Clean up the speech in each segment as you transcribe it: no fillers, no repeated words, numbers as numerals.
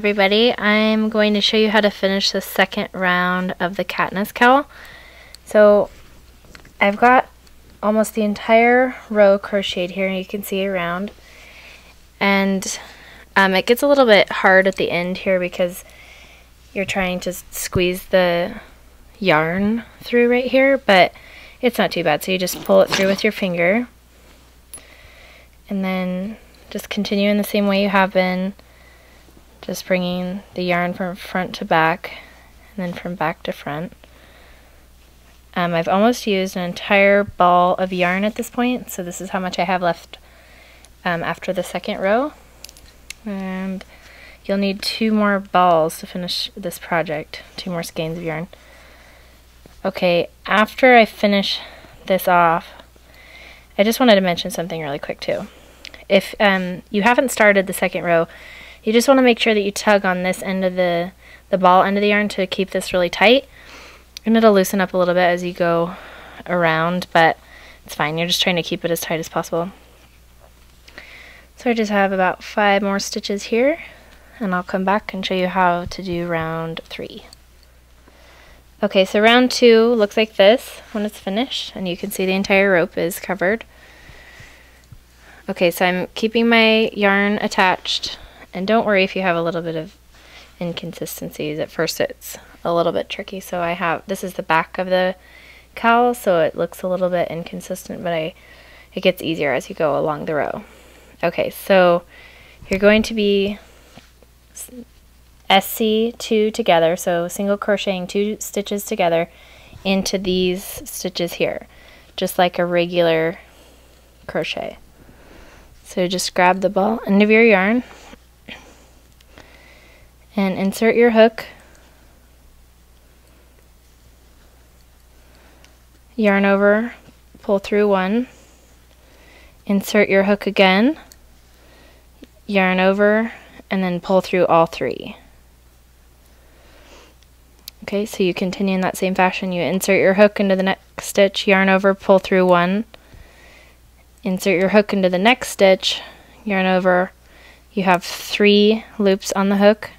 everybody. I'm going to show you how to finish the second round of the Katniss cowl. So I've got almost the entire row crocheted here, and you can see around. And it gets a little bit hard at the end here because you're trying to squeeze the yarn through right here, but it's not too bad. So you just pull it through with your finger, and then just continue in the same way you have been, just bringing the yarn from front to back and then from back to front. I've almost used an entire ball of yarn at this point, so this is how much I have left after the second row. And you'll need 2 more balls to finish this project, 2 more skeins of yarn. Okay, after I finish this off, I just wanted to mention something really quick too. If you haven't started the second row, you just want to make sure that you tug on this end of the ball end of the yarn to keep this really tight, and it'll loosen up a little bit as you go around, but it's fine. You're just trying to keep it as tight as possible. So I just have about 5 more stitches here, and I'll come back and show you how to do round 3. Okay, so round 2 looks like this when it's finished, and you can see the entire rope is covered. Okay, so I'm keeping my yarn attached, and don't worry if you have a little bit of inconsistencies. At first it's a little bit tricky, so this is the back of the cowl, so it looks a little bit inconsistent, but it gets easier as you go along the row. Okay, so you're going to be SC2 together, so single crocheting 2 stitches together into these stitches here, just like a regular crochet. So just grab the ball end of your yarn and insert your hook, yarn over, pull through 1, insert your hook again, yarn over, and then pull through all 3. Okay, so you continue in that same fashion. You insert your hook into the next stitch, yarn over, pull through 1, insert your hook into the next stitch, yarn over. You have 3 loops on the hook,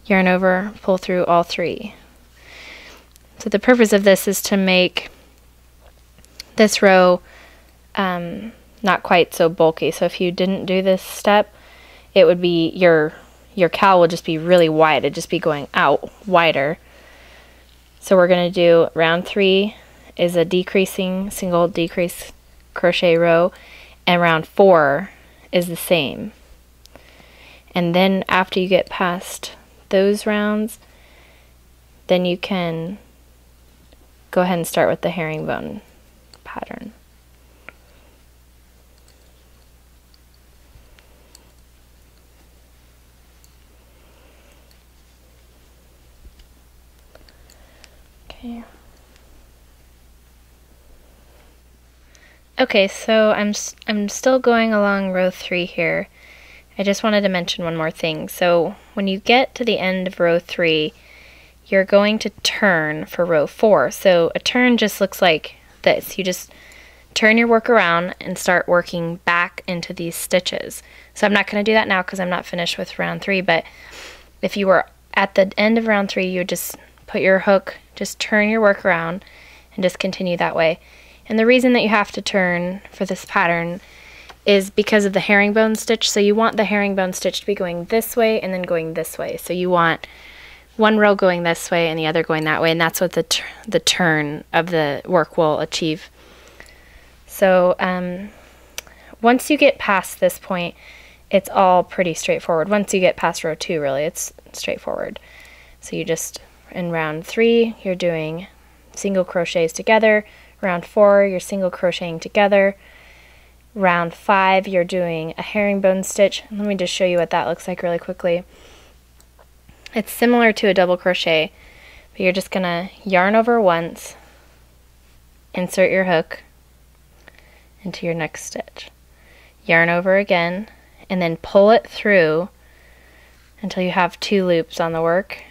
yarn over, pull through all 3. So the purpose of this is to make this row not quite so bulky. So if you didn't do this step, it would be your cowl would just be really wide. It'd just be going out wider. So we're going to do round 3 is a decreasing single decrease crochet row, and round 4 is the same. And then after you get past those rounds, then you can go ahead and start with the herringbone pattern. Okay, so I'm still going along row 3 here. I just wanted to mention one more thing. So when you get to the end of row 3, you're going to turn for row 4. So a turn just looks like this. You just turn your work around and start working back into these stitches. So I'm not going to do that now because I'm not finished with round 3, but if you were at the end of round 3, you would just put your hook, just turn your work around, and just continue that way. And the reason that you have to turn for this pattern is because of the herringbone stitch. So you want the herringbone stitch to be going this way and then going this way. So you want one row going this way and the other going that way, and that's what the turn of the work will achieve. So once you get past this point, it's all pretty straightforward. Once you get past row 2, really, it's straightforward. So you just, in round 3, you're doing single crochets together. Round 4, you're single crocheting together. Round 5, you're doing a herringbone stitch. Let me just show you what that looks like really quickly. It's similar to a double crochet, but you're just going to yarn over once, insert your hook into your next stitch, yarn over again, and then pull it through until you have 2 loops on the work.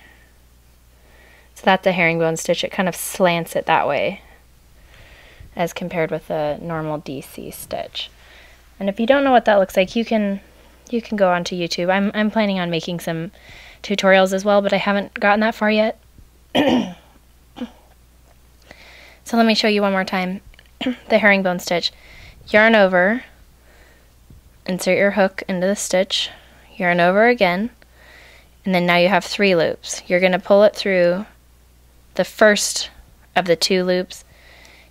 So that's a herringbone stitch. It kind of slants it that way as compared with a normal DC stitch. And if you don't know what that looks like, you can you can go onto YouTube. I'm planning on making some tutorials as well, but I haven't gotten that far yet. So let me show you one more time. The herringbone stitch. Yarn over, insert your hook into the stitch, yarn over again, and then now you have 3 loops. You're going to pull it through the first of the 2 loops,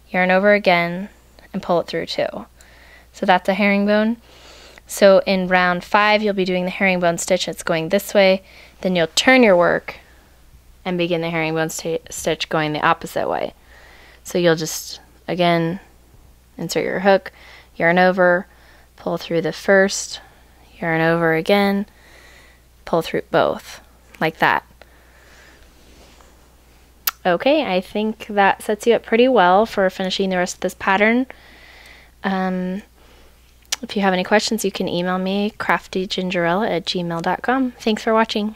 yarn over again, and pull it through 2. So that's a herringbone. So in round 5 you'll be doing the herringbone stitch. It's going this way. Then you'll turn your work and begin the herringbone stitch going the opposite way. So you'll just, again, insert your hook, yarn over, pull through the first, yarn over again, pull through both, like that. Okay, I think that sets you up pretty well for finishing the rest of this pattern. If you have any questions, you can email me, craftygingerella@gmail.com. Thanks for watching.